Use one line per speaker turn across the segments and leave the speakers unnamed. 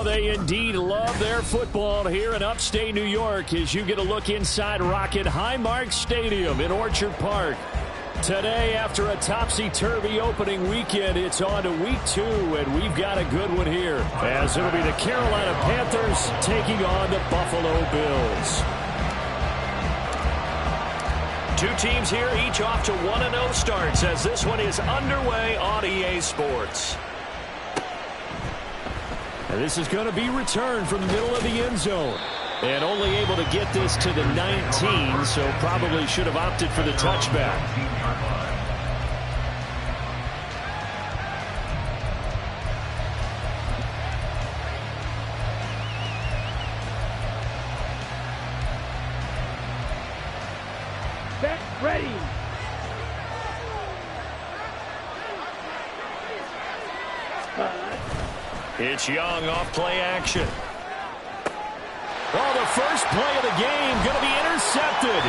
Oh, they indeed love their football here in upstate New York as you get a look inside Rocket Highmark Stadium in Orchard Park. Today, after a topsy-turvy opening weekend, it's on to week 2, and we've got a good one here, as it'll be the Carolina Panthers taking on the Buffalo Bills. Two teams here, each off to 1-0 starts as this one is underway on EA Sports. And this is going to be returned from the middle of the end zone. And only able to get this to the 19, so probably should have opted for the touchback.
Back ready.
It's Young off play action. Oh, the first play of the game going to be intercepted.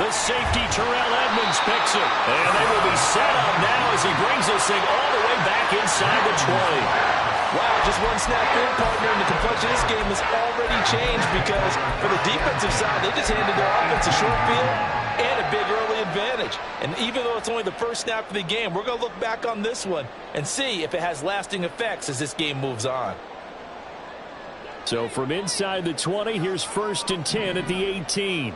The safety, Terrell Edmonds, picks it. And they will be set up now as he brings this thing all the way back inside the 20.
Wow, just one snap in, partner, and the complexion of this game has already changed because for the defensive side, they just handed their offense a short field and a big early advantage. And even though it's only the first snap of the game, we're going to look back on this one and see if it has lasting effects as this game moves on.
So from inside the 20, here's 1st and 10 at the 18.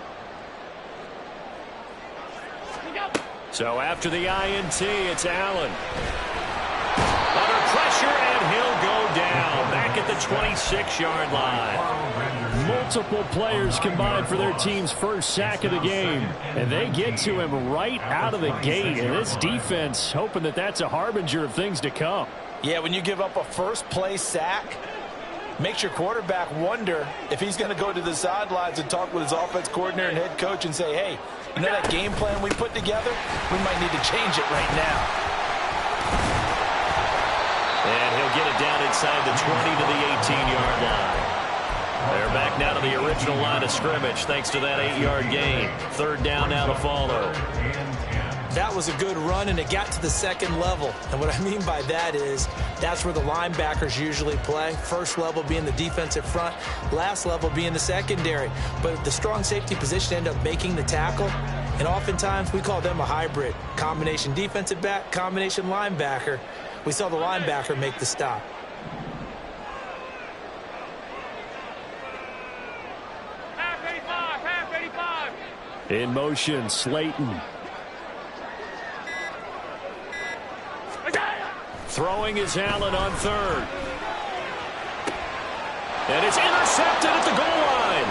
So after the INT, it's Allen. Under pressure, and he'll go down back at the 26-yard line. Multiple players combined for their team's first sack of the game. And they get to him right out of the gate. And this defense hoping that that's a harbinger of things to come.
Yeah, when you give up a first-play sack, makes your quarterback wonder if he's going to go to the sidelines and talk with his offense coordinator and head coach and say, hey, you know that game plan we put together? We might need to change it right now.
And he'll get it down inside the 20 to the 18-yard line. They're back now to the original line of scrimmage thanks to that 8-yard gain. 3rd down now to follow.
That was a good run, and it got to the second level. And what I mean by that is that's where the linebackers usually play. First level being the defensive front, last level being the secondary. But the strong safety position ended up making the tackle, and oftentimes we call them a hybrid. Combination defensive back, combination linebacker. We saw the linebacker make the stop.
Half 85, half 85.
In motion, Slayton. Throwing is Allen on 3rd. And it's intercepted at the goal line.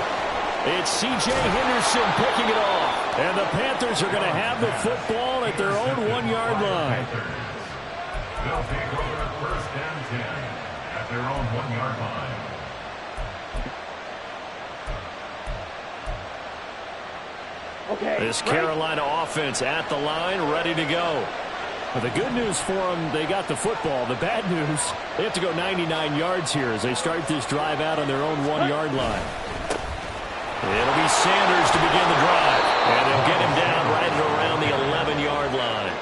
It's C.J. Henderson picking it off. And the Panthers are going to have the football at their own 1-yard line.
They'll take over 1st and 10 at their own 1-yard line.
Okay.
This Carolina offense at the line, ready to go. Well, the good news for them, they got the football. The bad news, they have to go 99 yards here as they start this drive out on their own 1-yard line. It'll be Sanders to begin the drive, and they'll get him down right at around the 11-yard line.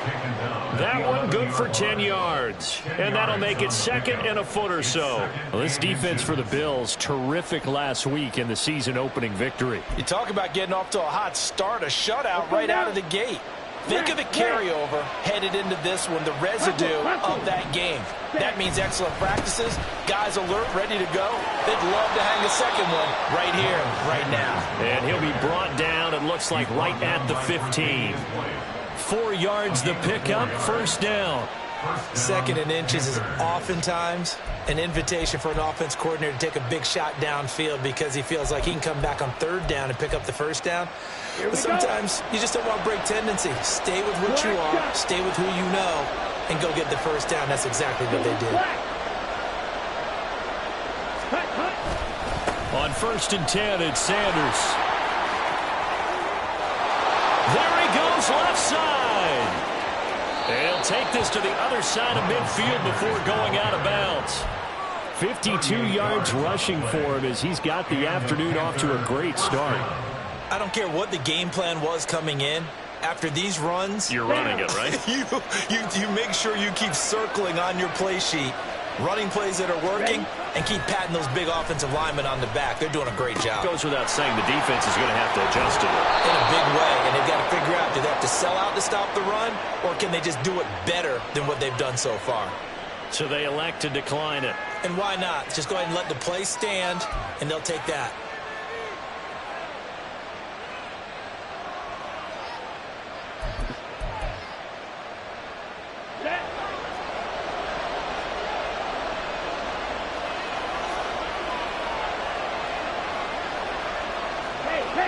That one good for 10 yards, and that'll make it 2nd and a foot or so. Well, this defense for the Bills, terrific last week in the season-opening victory.
You talk about getting off to a hot start, a shutout right out of the gate. Think of the carryover headed into this one, the residue of that game. That means excellent practices, guys alert, ready to go. They'd love to hang a second one right here, right now.
And he'll be brought down, it looks like, right at the 15. 4 yards the pickup, 1st down.
2nd and inches is oftentimes an invitation for an offense coordinator to take a big shot downfield because he feels like he can come back on 3rd down and pick up the 1st down. But sometimes you just don't want to break tendency. Stay with what you are, stay with who you know, and go get the 1st down. That's exactly what they did.
On 1st and 10, it's Sanders. There he goes, left side. And he'll take this to the other side of midfield before going out of bounds. 52 yards rushing for him as he's got the afternoon off to a great start.
I don't care what the game plan was coming in. After these runs,
you're running it, right?
you make sure you keep circling on your play sheet running plays that are working, and keep patting those big offensive linemen on the back. They're doing a great job.
Goes without saying the defense is going to have to adjust to it.
In a big way, and they've got to figure out, do they have to sell out to stop the run, or can they just do it better than what they've done so far?
So they elect to decline it.
And why not? Just go ahead and let the play stand, and they'll take that.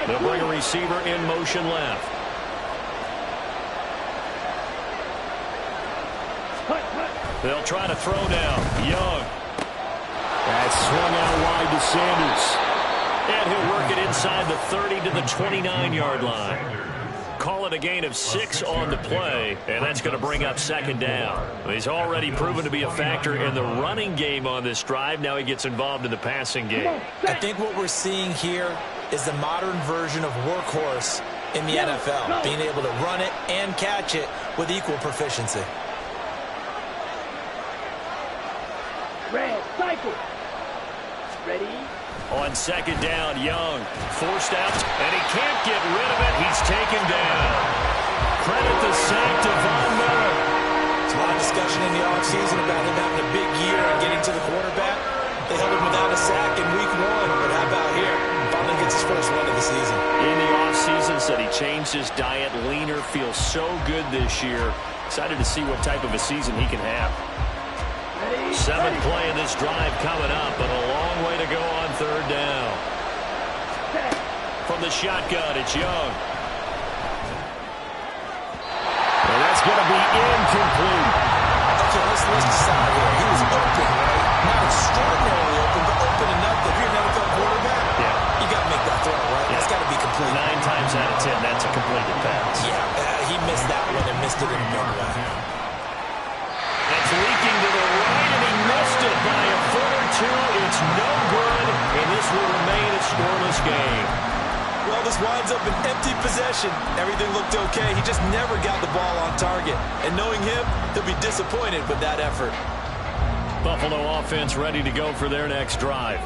They'll bring a receiver in motion left. They'll try to throw now. Young. That's swung out wide to Sanders. And he'll work it inside the 30 to the 29-yard line. Call it a gain of 6 on the play, and that's going to bring up second down. He's already proven to be a factor in the running game on this drive. Now he gets involved in the passing game.
I think what we're seeing here is the modern version of workhorse in the NFL, being able to run it and catch it with equal proficiency.
Red, cycle. Ready?
On second down, Young forced out, and he can't get rid of it. He's taken down. Credit the sack to Von Miller.
There's a lot of discussion in the offseason about him having a big year and getting to the quarterback. They held him without a sack in week 1, but how about here? Finally gets his first one of the season.
In the offseason, said he changed his diet, leaner, feels so good this year. Excited to see what type of a season he can have. Seventh play of this drive coming up, and a long way to go on third down. From the shotgun, it's Young. And that's going to be incomplete.
Okay, let's decide here. He was open, right? Not extraordinarily open, but open enough that if you're an NFL quarterback, you got to make that throw, right? It's got to be complete.
9 times out of 10, that's a completed pass.
Yeah, he missed that one and missed it in a big way.
That's leaking to the right, and he missed it by a foot or two. It's no good, and this will remain a scoreless game.
Well, this winds up an empty possession. Everything looked okay. He just never got the ball on target. And knowing him, he'll be disappointed with that effort.
Buffalo offense ready to go for their next drive.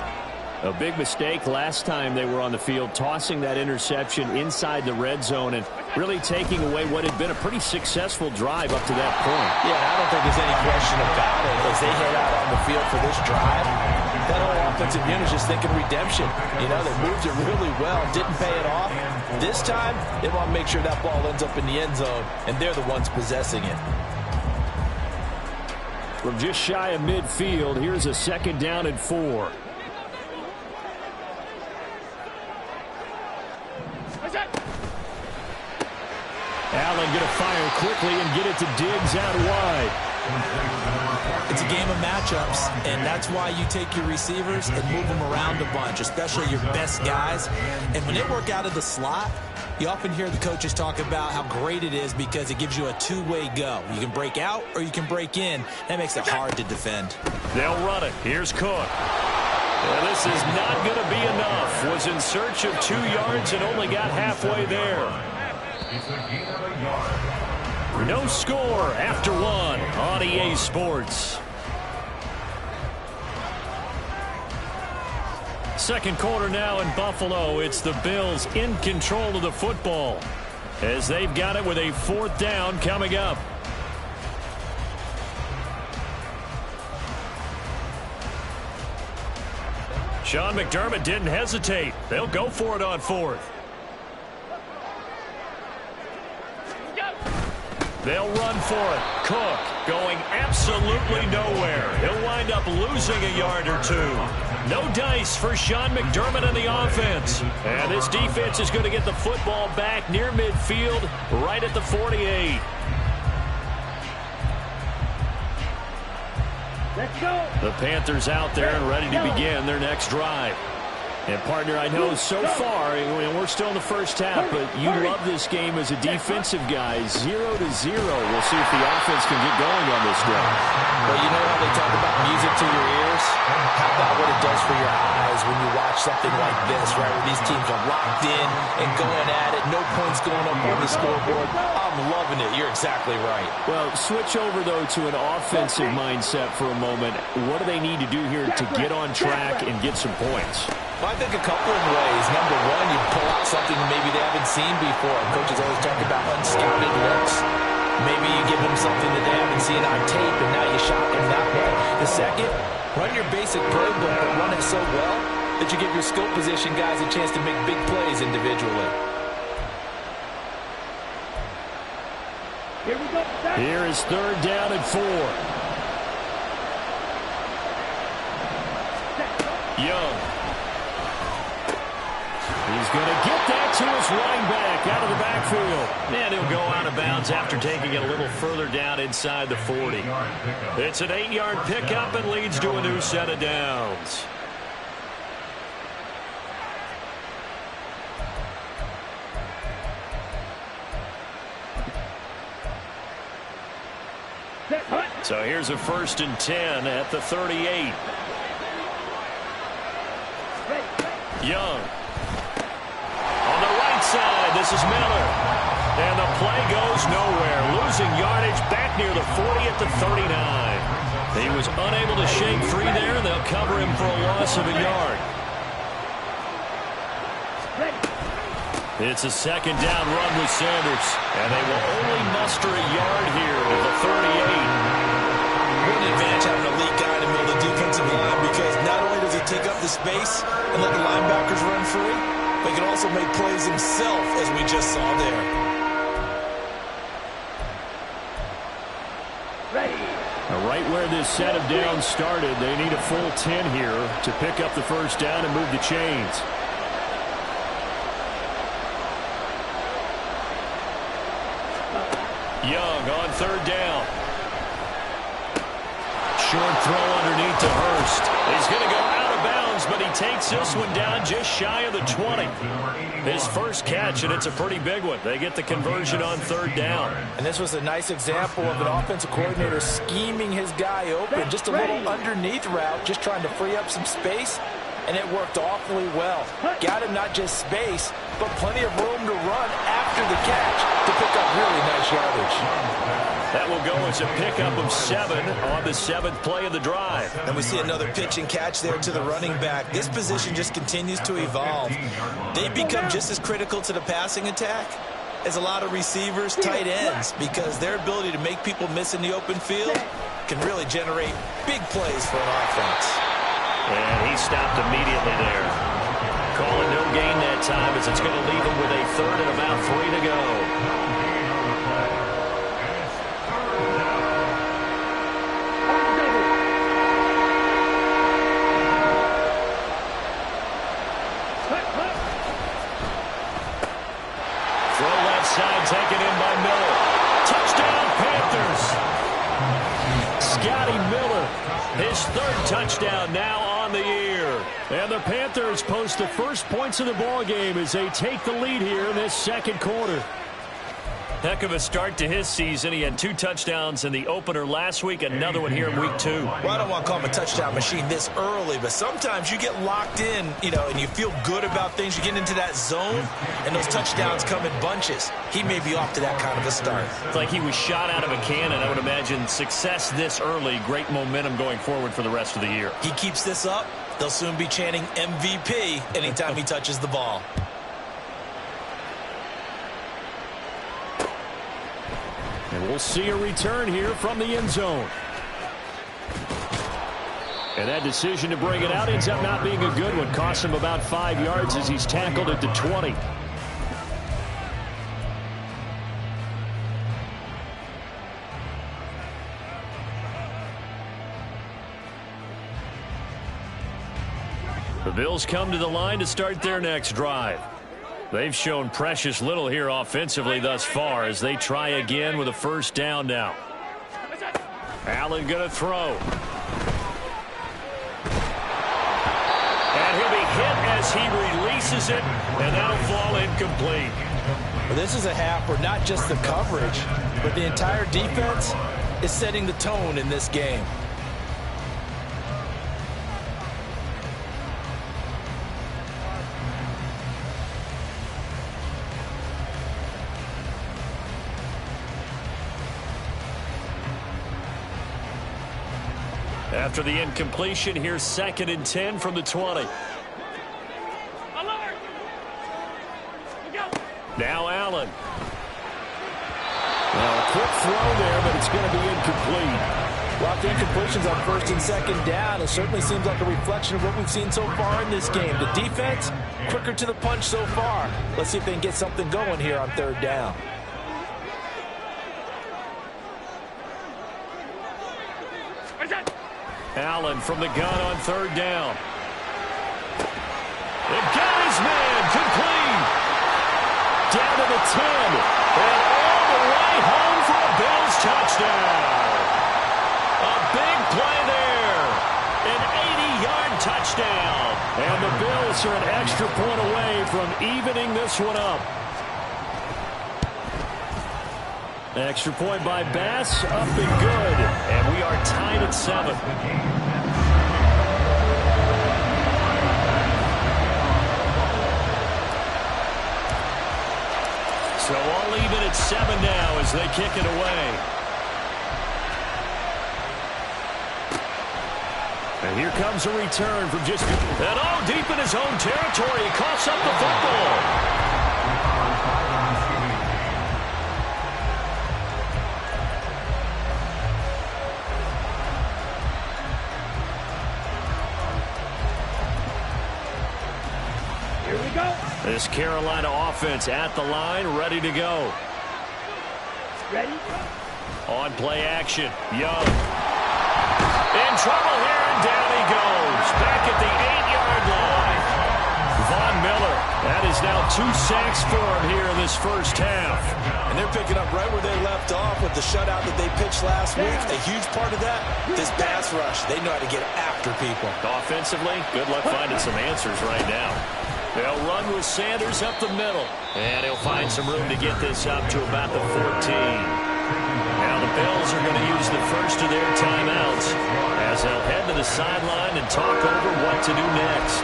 A big mistake last time they were on the field, tossing that interception inside the red zone and really taking away what had been a pretty successful drive up to that point.
Yeah, I don't think there's any question about it. As they head out on the field for this drive, that whole offensive unit is just thinking redemption. You know, they moved it really well, didn't pay it off. This time, they want to make sure that ball ends up in the end zone, and they're the ones possessing it.
From just shy of midfield, here's a second down and 4. Allen going to fire quickly and get it to Diggs out wide.
It's a game of matchups, and that's why you take your receivers and move them around a bunch, especially your best guys. And when they work out of the slot, you often hear the coaches talk about how great it is because it gives you a two-way go. You can break out or you can break in. That makes it hard to defend.
They'll run it. Here's Cook. And this is not going to be enough. Was in search of 2 yards and only got halfway there. No score after 1 on EA Sports. Second quarter now in Buffalo. It's the Bills in control of the football as they've got it with a 4th down coming up. Sean McDermott didn't hesitate. They'll go for it on 4th. They'll run for it. Cook going absolutely nowhere. He'll wind up losing a yard or 2. No dice for Sean McDermott and the offense. And this defense is going to get the football back near midfield, right at the 48.
Let's go.
The Panthers out there and ready to begin their next drive. And, partner, I know so far, and we're still in the first half, but you love this game as a defensive guy. 0-0. We'll see if the offense can get going on this drive.
Well, you know how they talk about music to your ears? How about what it does for your eyes when you watch something like this, right, where these teams are locked in and going at it, no points going up on the scoreboard. I'm loving it. You're exactly right.
Well, switch over, though, to an offensive mindset for a moment. What do they need to do here to get on track and get some points?
Well, I think a couple of ways. Number one, you pull out something maybe they haven't seen before. Coaches always talk about unscouted looks. Maybe you give them something that they haven't seen on tape, and now you shock them that way. The second, run your basic playbook, but run it so well that you give your skill position guys a chance to make big plays individually.
Here we go.
Here is 3rd down and 4. Young. He's going to get that to his running back out of the backfield. And he'll go out of bounds after taking it a little further down inside the 40. It's an 8-yard pickup and leads to a new set of downs. So here's a 1st and 10 at the 38. Young. On the right side, this is Miller. And the play goes nowhere. Losing yardage back near the 40 at the 39. He was unable to shake free there, and they'll cover him for a loss of a yard. It's a 2nd down run with Sanders. And they will only muster a yard here to the 38.
What an advantage having an elite guy in the middle of the defensive line, because not only does he take up the space and let the linebackers run free, but he can also make plays himself, as we just saw there.
Right where this set of downs started, they need a full 10 here to pick up the 1st down and move the chains. Young on 3rd down. Short throw underneath to Hurst. He's going to go out of bounds, but he takes this one down just shy of the 20. His first catch, and it's a pretty big one. They get the conversion on 3rd down.
And this was a nice example of an offensive coordinator scheming his guy open. Just a little underneath route, just trying to free up some space, and it worked awfully well. Got him not just space, but plenty of room to run after the catch to pick up really nice yardage.
That will go as a pickup of 7 on the 7th play of the drive.
And we see another pitch and catch there to the running back. This position just continues to evolve. They become just as critical to the passing attack as a lot of receivers, tight ends, because their ability to make people miss in the open field can really generate big plays for an offense.
And he stopped immediately there. Calling no gain that time, as it's going to leave him with a 3rd and about 3 to go. Side taken in by Miller. Touchdown, Panthers. Scotty Miller, his 3rd touchdown now on the year. And the Panthers post the first points of the ball game as they take the lead here in this 2nd quarter. Heck of a start to his season. He had 2 touchdowns in the opener last week, another one here in week 2.
Well, I don't want to call him a touchdown machine this early, but sometimes you get locked in, and you feel good about things. You get into that zone, and those touchdowns come in bunches. He may be off to that kind of a start.
It's like he was shot out of a cannon. I would imagine success this early, great momentum going forward for the rest of the year.
He keeps this up, they'll soon be chanting MVP anytime he touches the ball.
And we'll see a return here from the end zone. And that decision to bring it out ends up not being a good one. Costs him about 5 yards as he's tackled at the 20. The Bills come to the line to start their next drive. They've shown precious little here offensively thus far as they try again with a 1st down now. Allen going to throw. And he'll be hit as he releases it, and that'll fall incomplete.
Well, this is a half where not just the coverage, but the entire defense is setting the tone in this game.
After the incompletion, here's 2nd and 10 from the 20.
Alert!
Now Allen. Well, a quick throw there, but it's going to be incomplete.
Well, the incompletions on 1st and 2nd down, it certainly seems like a reflection of what we've seen so far in this game. The defense, quicker to the punch so far. Let's see if they can get something going here on 3rd down.
Allen from the gun on 3rd down. It got his man complete. Down to the 10. And all the way home for a Bills touchdown. A big play there. An 80-yard touchdown. And the Bills are an extra point away from evening this one up. Extra point by Bass, up and good. And we are tied at 7. So all even at 7 now as they kick it away. And here comes a return from just... And all deep in his own territory. He coughs up the football. This Carolina offense at the line, ready to go.
Ready?
On play action, Young. In trouble here, and down he goes. Back at the 8-yard line. Von Miller, that is now 2 sacks for him here in this first half.
And they're picking up right where they left off with the shutout that they pitched last week. A huge part of that, this pass rush. They know how to get after people.
Offensively, good luck finding some answers right now. They'll run with Sanders up the middle. And he'll find some room to get this up to about the 14. Now the Bills are going to use the first of their timeouts as they'll head to the sideline and talk over what to do next.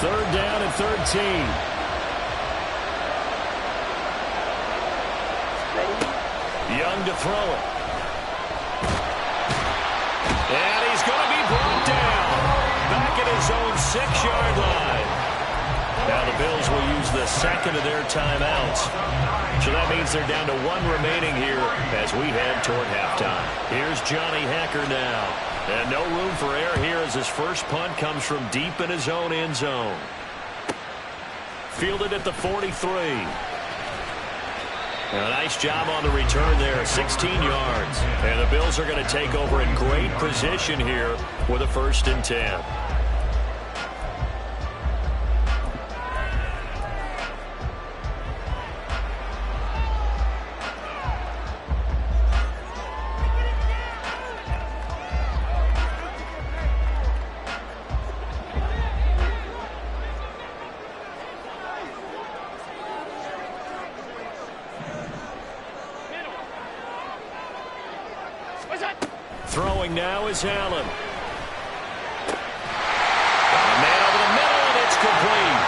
Third down and 13. Young to throw it. And he's going to be brought down. Back at his own 6-yard line. Now the Bills will use the second of their timeouts. So that means they're down to 1 remaining here as we head toward halftime. Here's Johnny Hekker now. And no room for error here as his first punt comes from deep in his own end zone. Fielded at the 43. A nice job on the return there, 16 yards. And the Bills are going to take over in great position here with a 1st and 10. Throwing now is Allen. Got a man over the middle, and it's complete.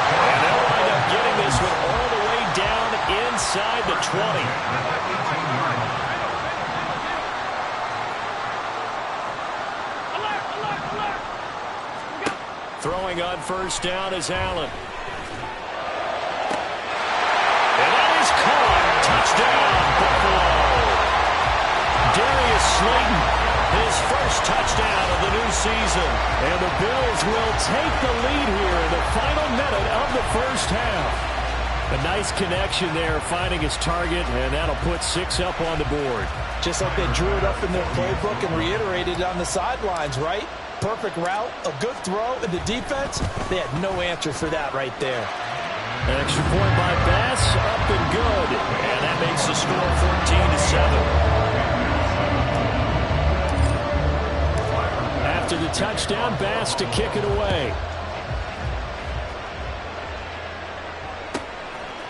And they'll wind up getting this one all the way down inside the 20.
Alert, alert, alert.
Throwing on 1st down is Allen. And that is caught. Touchdown, Buffalo. Darius Slayton, his first touchdown of the new season. And the Bills will take the lead here in the final minute of the first half. A nice connection there, finding his target, and that'll put 6 up on the board.
Just like they drew it up in their playbook and reiterated it on the sidelines, right? Perfect route, a good throw, and the defense, they had no answer for that right there.
Extra point by Bass, up and good. And that makes the score 14-7. After the touchdown, Bass to kick it away.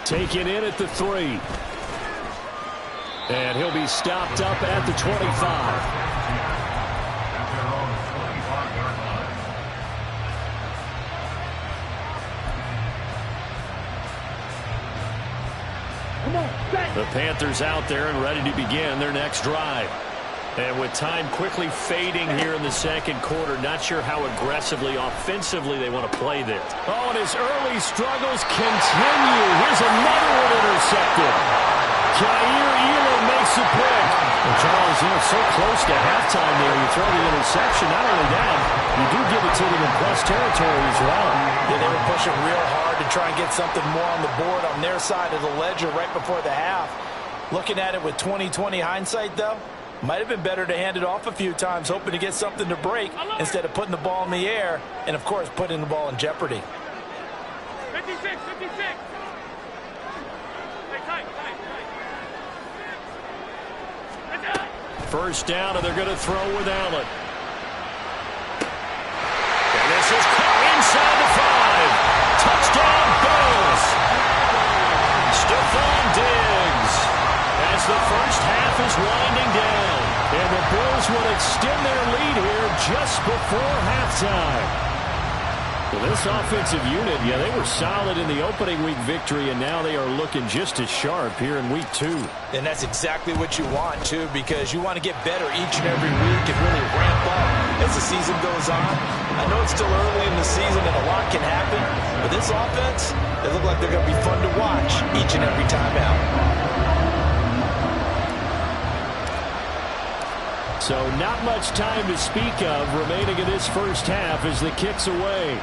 Taken in at the 3. And he'll be stopped up at the 25. The Panthers out there and ready to begin their next drive. And with time quickly fading here in the second quarter, not sure how aggressively, offensively they want to play this. Oh, and his early struggles continue. Here's another one intercepted. Jair Elam makes the pick. Well, Charles, so close to halftime there. You throw the interception. Not only that, you do give it to them in plus territory as well.
Yeah, they were pushing real hard to try and get something more on the board on their side of the ledger right before the half. Looking at it with 20/20 hindsight, though, might have been better to hand it off a few times, hoping to get something to break instead of putting the ball in the air and, of course, putting the ball in jeopardy.
56, 56. Hey, tight.
First down, and they're going to throw with Allen. And this is caught inside the 5. Touchdown, Bills. Stephon Diggs. As the first half is winding down, and the Bills will extend their lead here just before halftime. Well, this offensive unit, they were solid in the opening week victory, and now they are looking just as sharp here in week 2.
And that's exactly what you want, too, because you want to get better each and every week and really ramp up as the season goes on. I know it's still early in the season and a lot can happen, but this offense, they look like they're going to be fun to watch each and every time out.
So not much time to speak of remaining in this first half as the kick's away.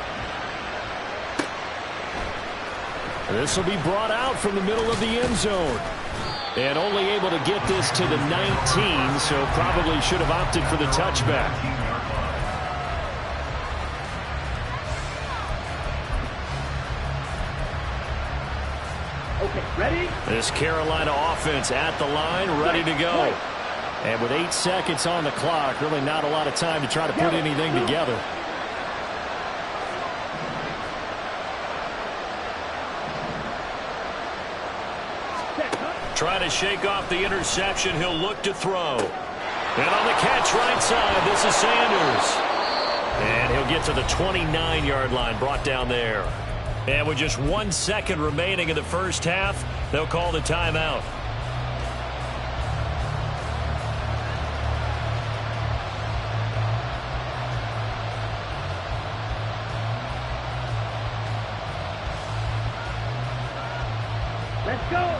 This will be brought out from the middle of the end zone. And only able to get this to the 19, so probably should have opted for the touchback.
Okay, ready?
This Carolina offense at the line, ready to go. And with 8 seconds on the clock, really not a lot of time to try to put anything together. Trying to shake off the interception. He'll look to throw. And on the catch right side, this is Sanders. And he'll get to the 29-yard line, brought down there. And with just 1 second remaining in the first half, they'll call the timeout.
Let's go.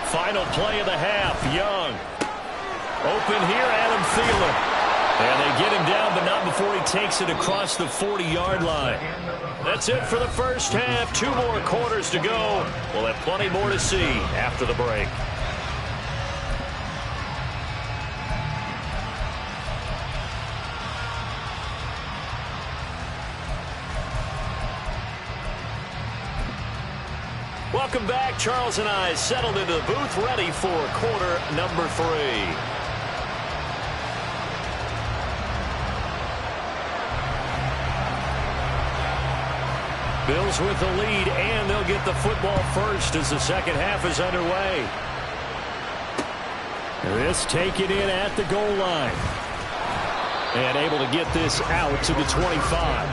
Final play of the half, Young. Open here, Adam Thielen. And they get him down, but not before he takes it across the 40-yard line. That's it for the first half. 2 more quarters to go. We'll have plenty more to see after the break. Welcome back. Charles and I settled into the booth, ready for quarter number 3. Bills with the lead, and they'll get the football first as the second half is underway. This taken in at the goal line. And able to get this out to the 25.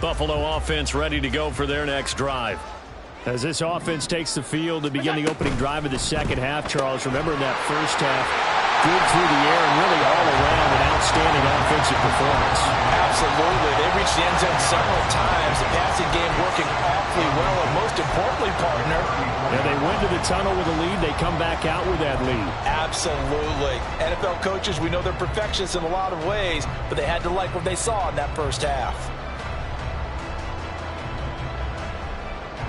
Buffalo offense ready to go for their next drive. As this offense takes the field to begin the opening drive of the second half, Charles, remember in that first half, good through the air and really all around an outstanding offensive performance.
Absolutely. They reached the end zone several times. The passing game working awfully well, and most importantly, partner.
Yeah, they went to the tunnel with a lead. They come back out with that lead.
Absolutely. NFL coaches, we know they're perfectionists in a lot of ways, but they had to like what they saw in that first half.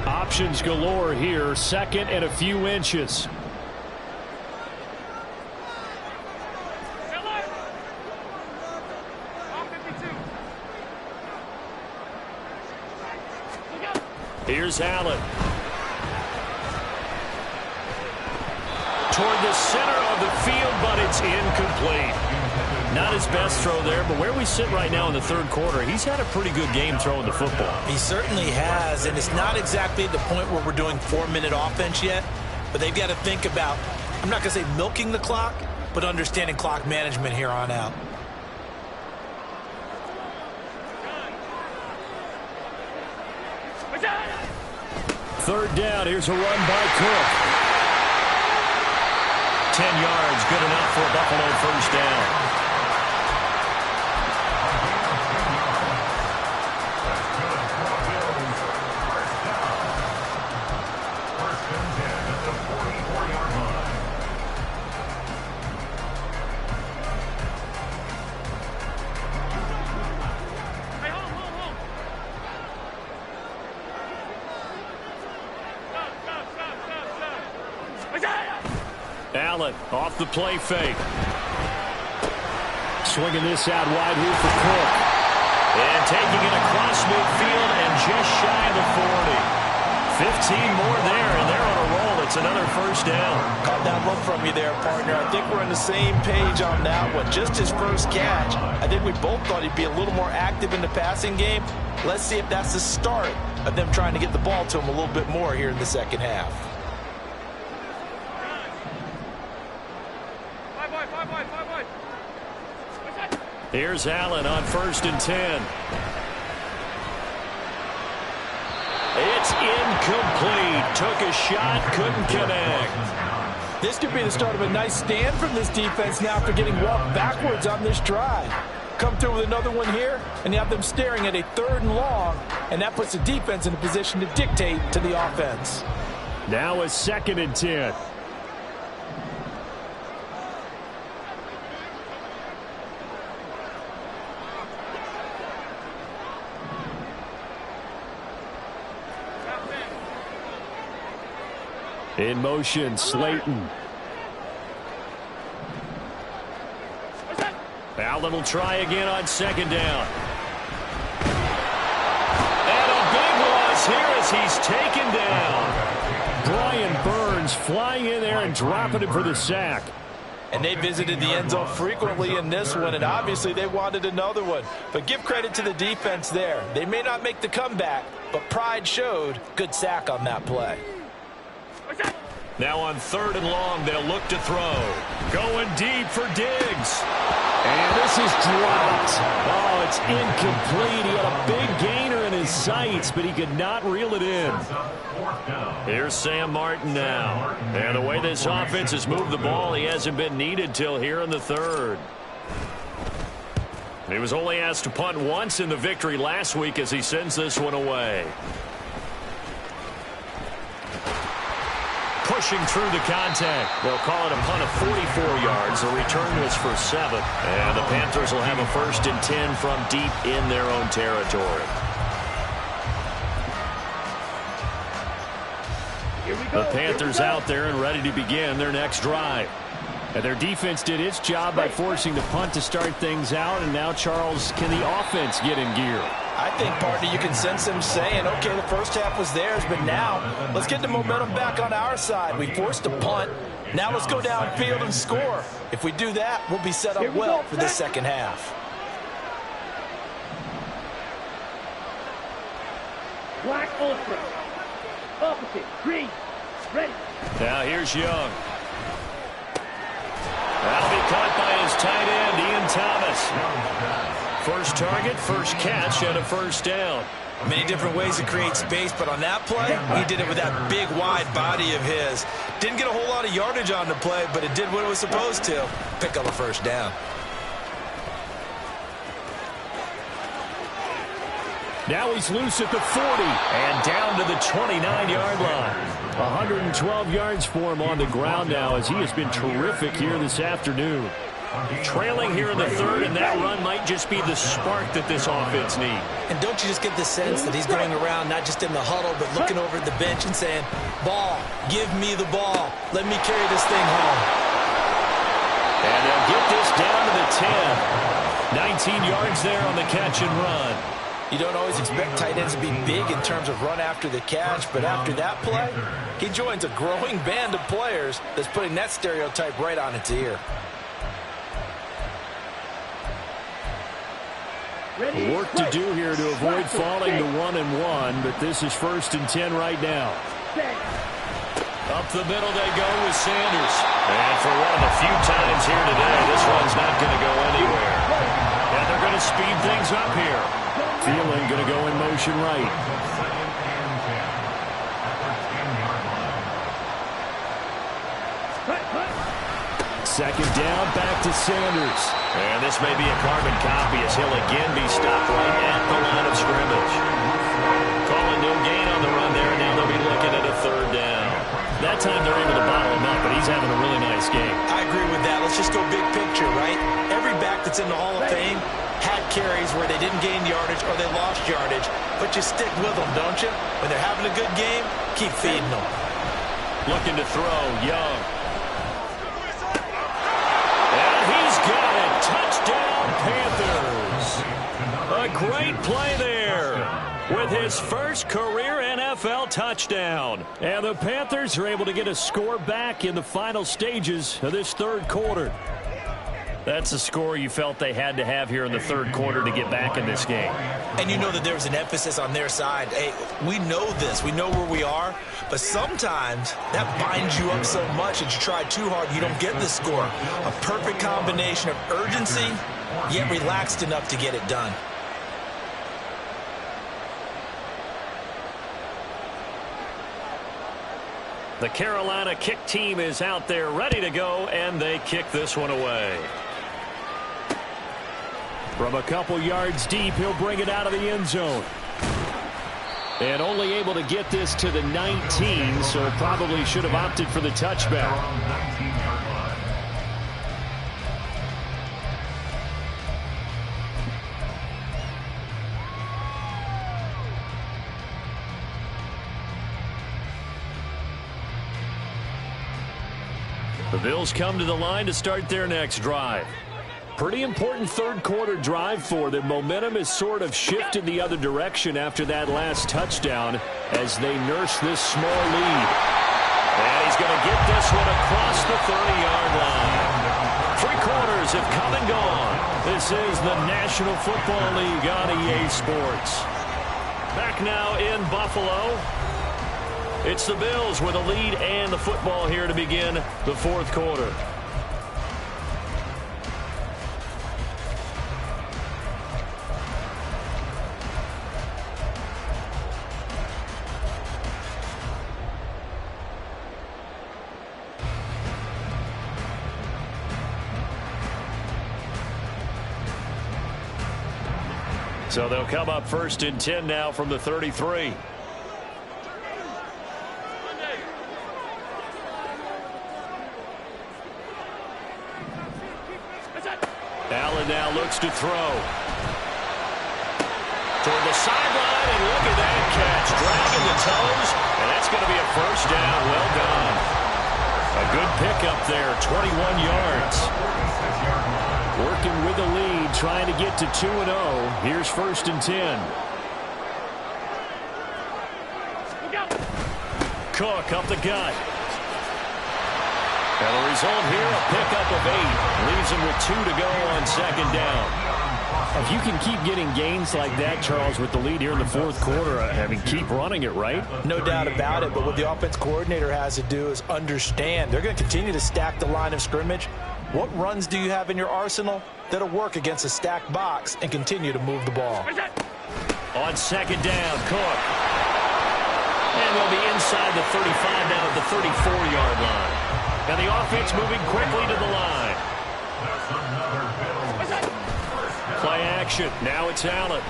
Options galore here. Second and a few inches. Here's Allen. Toward the center of the field, but it's incomplete. Not his best throw there, but where we sit right now in the third quarter, he's had a pretty good game throwing the football.
He certainly has, and it's not exactly at the point where we're doing 4-minute offense yet, but they've got to think about, I'm not going to say milking the clock, but understanding clock management here on out.
Third down, here's a run by Cook. 10 yards, good enough for a Buffalo first down. Allen off the play fake. Swinging this out wide here for Cook. And taking it across midfield and just shy of the 40. 15 more there, and they're on a roll. It's another first down.
Caught that look from you there, partner. I think we're on the same page on that one. Just his first catch. I think we both thought he'd be a little more active in the passing game. Let's see if that's the start of them trying to get the ball to him a little bit more here in the second half.
Here's Allen on 1st and 10. It's incomplete. Took a shot, couldn't connect.
This could be the start of a nice stand from this defense now after getting walked backwards on this drive. Come through with another one here, and you have them staring at a 3rd and long, and that puts the defense in a position to dictate to the offense.
Now a 2nd and 10. In motion, Slayton. Allen will try again on 2nd down. And a big loss here as he's taken down. Brian Burns flying in there and dropping him for the sack.
And they visited the end zone frequently in this one, and obviously they wanted another one. But give credit to the defense there. They may not make the comeback, but pride showed. Good sack on that play.
Now on 3rd and long, they'll look to throw. Going deep for Diggs. And this is dropped. Oh, it's incomplete. He had a big gainer in his sights, but he could not reel it in. Here's Sam Martin now. And the way this offense has moved the ball, he hasn't been needed till here in the 3rd. He was only asked to punt once in the victory last week as he sends this one away. Pushing through the contact. They'll call it a punt of 44 yards. The return was for 7. And the Panthers will have a 1st and 10 from deep in their own territory. The Panthers out there and ready to begin their next drive. And their defense did its job by forcing the punt to start things out. And now, Charles, can the offense get in gear?
I think, partner, you can sense them saying, okay, the first half was theirs, but now let's get the momentum back on our side. We forced a punt. Now let's go downfield and score. If we do that, we'll be set up well for the second half.
Black ultra. Opposite. Green. Ready.
Now here's Young. That'll be caught by his tight end, Ian Thomas. First target, first catch, and a 1st down.
Many different ways to create space, but on that play, he did it with that big, wide body of his. Didn't get a whole lot of yardage on the play, but it did what it was supposed to. Pick up a 1st down.
Now he's loose at the 40 and down to the 29-yard line. 112 yards for him on the ground now as he has been terrific here this afternoon. Trailing here in the 3rd, and that run might just be the spark that this offense needs.
And don't you just get the sense that he's going around not just in the huddle, but looking over at the bench and saying, ball, give me the ball. Let me carry this thing home.
And they'll get this down to the 10. 19 yards there on the catch and run.
You don't always expect tight ends to be big in terms of run after the catch, but after that play, he joins a growing band of players that's putting that stereotype right on its ear.
Work to do here to avoid falling to 1-1, but this is 1st and 10 right now. Up the middle they go with Sanders.
And for one of the few times here today, this one's not going to go anywhere.
And they're going to speed things up here. Thielen going to go in motion right. Second down, back to Sanders.
And this may be a carbon copy as he'll again be stopped right at the line of scrimmage. Calling no gain on the run there, and now they'll be looking at a 3rd down.
That time they're able to bottle him up, but he's having a really nice game.
I agree with that. Let's just go big picture, right? Every back that's in the Hall of Fame had carries where they didn't gain yardage or they lost yardage, but you stick with them, don't you? When they're having a good game, keep feeding them.
Looking to throw, Young. And he's got it. Touchdown, Panthers. A great play there with his first career NFL touchdown. And the Panthers are able to get a score back in the final stages of this 3rd quarter. That's a score you felt they had to have here in the 3rd quarter to get back in this game.
And you know that there was an emphasis on their side. Hey, we know this. We know where we are. But sometimes that binds you up so much that you try too hard, you don't get the score. A perfect combination of urgency, yet relaxed enough to get it done.
The Carolina kick team is out there ready to go, and they kick this one away. From a couple yards deep, he'll bring it out of the end zone. And only able to get this to the 19, so probably should have opted for the touchback. The Bills come to the line to start their next drive. Pretty important 3rd quarter drive for them. Momentum has sort of shifted the other direction after that last touchdown as they nurse this small lead. And he's going to get this one across the 30-yard line. 3 quarters have come and gone. This is the National Football League on EA Sports. Back now in Buffalo. It's the Bills with a lead and the football here to begin the 4th quarter. So they'll come up 1st and 10 now from the 33. Allen now looks to throw. Toward the sideline, and look at that catch. Dragging the toes, and that's going to be a 1st down. Well done. A good pickup there, 21 yards. Working with the lead, trying to get to 2-0. Here's 1st and 10. Cook up the gut. And the result here, a pickup of 8. Leaves him with 2 to go on 2nd down. If you can keep getting gains like that, Charles, with the lead here in the 4th quarter, I mean, keep running it, right?
No doubt about it, but what the offense coordinator has to do is understand. They're going to continue to stack the line of scrimmage. What runs do you have in your arsenal that'll work against a stacked box and continue to move the ball?
On 2nd down, Cook. And they'll be inside the 35 now at the 34-yard line. And the offense moving quickly to the line. Play action. Now it's Allen.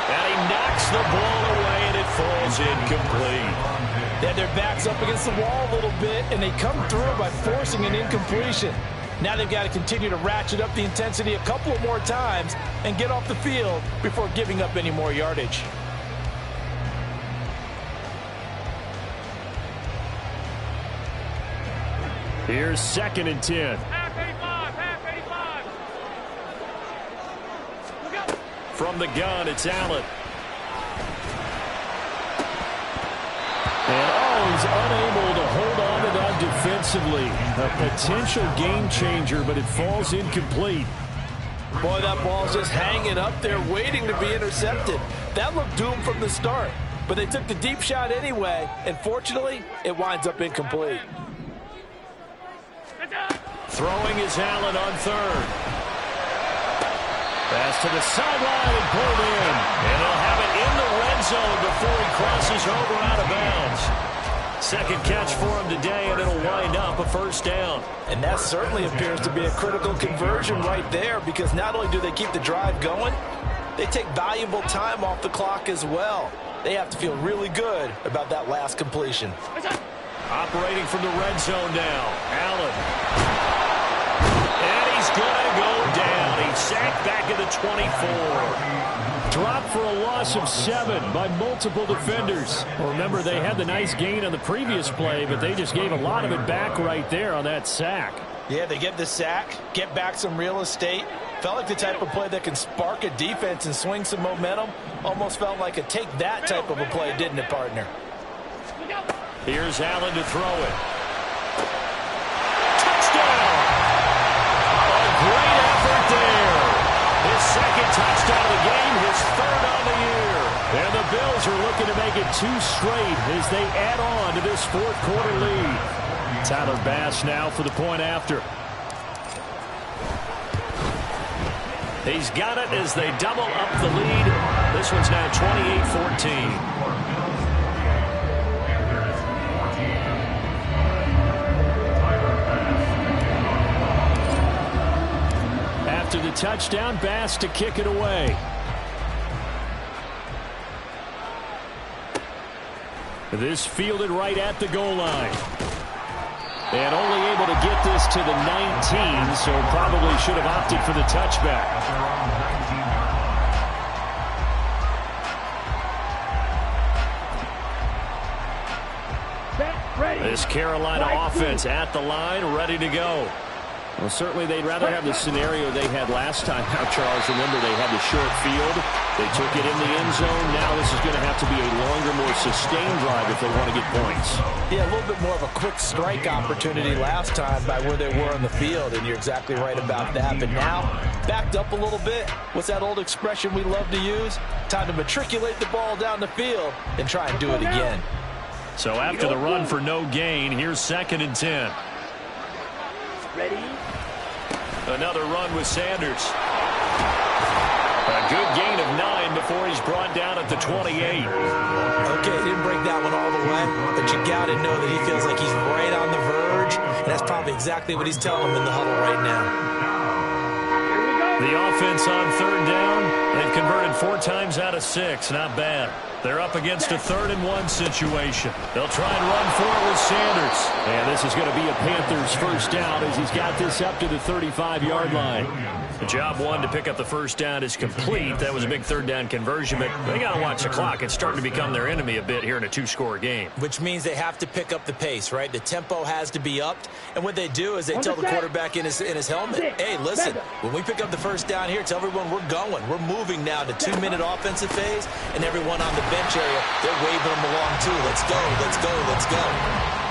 And he knocks the ball away, and it falls incomplete.
They had their backs up against the wall a little bit, and they come through by forcing an incompletion. Now they've got to continue to ratchet up the intensity a couple more times and get off the field before giving up any more yardage.
Here's 2nd and 10.
Half 85.
From the gun, it's Allen. And he's unable to hold on to that defensively. A potential game changer, but it falls incomplete.
Boy, that ball's just hanging up there waiting to be intercepted. That looked doomed from the start, but they took the deep shot anyway, and fortunately, it winds up incomplete.
Throwing is Allen on third. Pass to the sideline and pulled in. And they'll have it in the red zone before he crosses over out of bounds. Second catch for him today, and it'll wind up a first down.
And that certainly appears to be a critical conversion right there, because not only do they keep the drive going, they take valuable time off the clock as well. They have to feel really good about that last completion.
Operating from the red zone now. Allen. And he's going to go down. He's sacked back at the 24. Dropped for a loss of 7 by multiple defenders. Well, remember, they had the nice gain on the previous play, but they just gave a lot of it back right there on that sack.
Yeah, they get the sack, get back some real estate. Felt like the type of play that can spark a defense and swing some momentum. Almost felt like a take that type of a play, didn't it, partner?
Here's Allen to throw it. Touchdown! A great effort there. His second touchdown of the game, his third on the year. And the Bills are looking to make it 2 straight as they add on to this fourth quarter lead. Tyler Bass now for the point after. He's got it as they double up the lead. This one's now 28-14. After the touchdown, Bass to kick it away. This fielded right at the goal line. And only able to get this to the 19, so probably should have opted for the touchback. This Carolina offense at the line, ready to go. Well, certainly they'd rather have the scenario they had last time. Now, Charles, remember they had the short field. They took it in the end zone. Now this is going to have to be a longer, more sustained drive if they want to get points.
Yeah, a little bit more of a quick strike opportunity last time by where they were on the field, and you're exactly right about that. But now, backed up a little bit. What's that old expression we love to use? Time to matriculate the ball down the field and try and do it again.
So after the run for no gain, here's 2nd and 10.
Ready?
Another run with Sanders. A good gain of 9 before he's brought down at the 28.
Okay, didn't break that one all the way, but you got to know that he feels like he's right on the verge, and that's probably exactly what he's telling him in the huddle right now.
The offense on 3rd down, they've converted 4 times out of 6. Not bad. They're up against a 3rd and 1 situation. They'll try and run for it with Sanders. And this is going to be a Panthers first down as he's got this up to the 35-yard line. The job 1 to pick up the first down is complete. That was a big 3rd down conversion, but they got to watch the clock. It's starting to become their enemy a bit here in a 2-score game.
Which means they have to pick up the pace, right? The tempo has to be upped. And what they do is they tell the quarterback in his helmet, hey, listen, when we pick up the first down here, tell everyone we're going. We're moving now to 2-minute offensive phase, and everyone on the bench area, they're waving them along too. Let's go, let's go, let's go.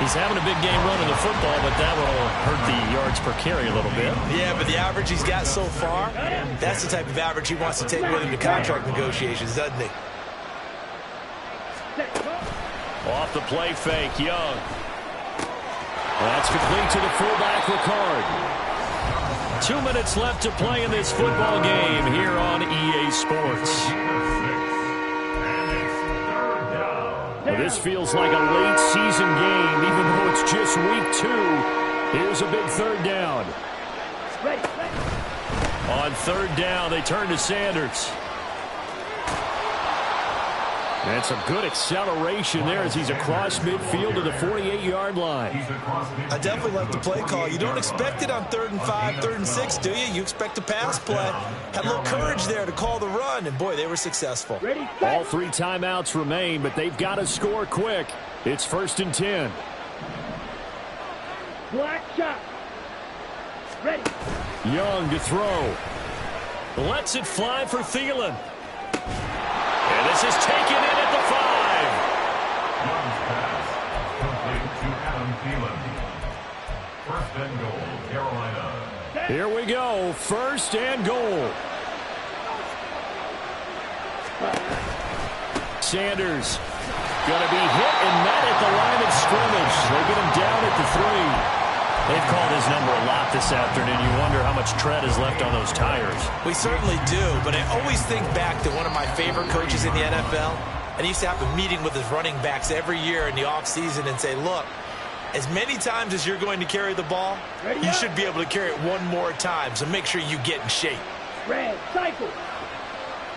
He's having a big game running the football, but that will hurt the yards per carry a little bit.
Yeah, but the average he's got so far, that's the type of average he wants to take with him to contract negotiations, doesn't he?
Off the play fake, Young. That's complete to the fullback, Ricard. 2 minutes left to play in this football game here on EA Sports. Well, this feels like a late season game, even though it's just week 2. Here's a big 3rd down. On 3rd down, they turn to Sanders. And some good acceleration there as he's across midfield to the 48-yard line.
I definitely like the play call. You don't expect it on 3rd and 5, 3rd and 6, do you? You expect a pass play. Had a little courage there to call the run, and boy, they were successful.
All 3 timeouts remain, but they've got to score quick. It's 1st and 10.
Black shot. Ready.
Young to throw. Lets it fly for Thielen. And this is taken in at the 5.
Young's pass complete to Adam Thielen. 1st and goal, Carolina.
Here we go. First and goal. Sanders going to be hit and met at the line of scrimmage. They get him down at the 3. They've called his number a lot this afternoon. You wonder how much tread is left on those tires.
We certainly do, but I always think back to one of my favorite coaches in the NFL. And he used to have a meeting with his running backs every year in the offseason and say, look, as many times as you're going to carry the ball, you should be able to carry it one more time, so make sure you get in shape.
Red, cycle.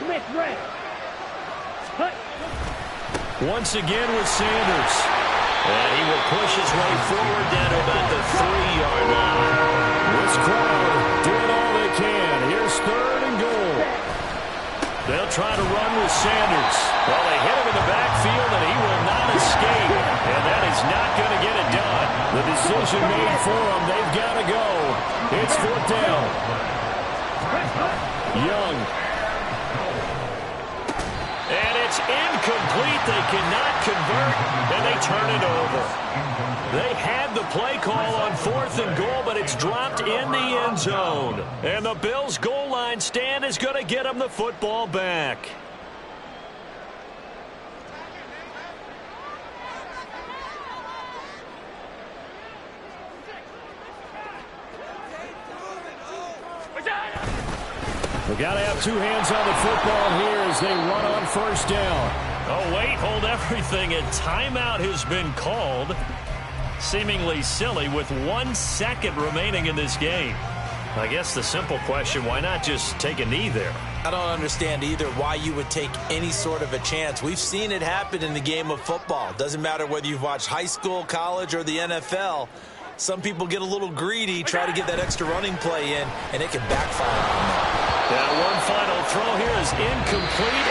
Commit red. Cut.
Once again with Sanders.
And he will push his way forward down to about the 3-yard line.
This crowd doing all they can. Here's third and goal. They'll try to run with Sanders. Well, they hit him in the backfield, and he will not escape. And that is not going to get it done. The decision made for them. They've got to go. It's fourth down. Young.
And it's incomplete. They cannot convert, and they turn it over.
They had the play call on fourth and goal, but it's dropped in the end zone. And the Bills' goal line stand is going to get them the football back. We got to have two hands on the football here as they run on first down.
Oh, wait, hold everything. A timeout has been called. Seemingly silly with 1 second remaining in this game. I guess the simple question, why not just take a knee there?
I don't understand either why you would take any sort of a chance. We've seen it happen in the game of football. Doesn't matter whether you've watched high school, college, or the NFL. Some people get a little greedy, try to get that extra running play in, and it can backfire on them.
That one final throw here is incomplete,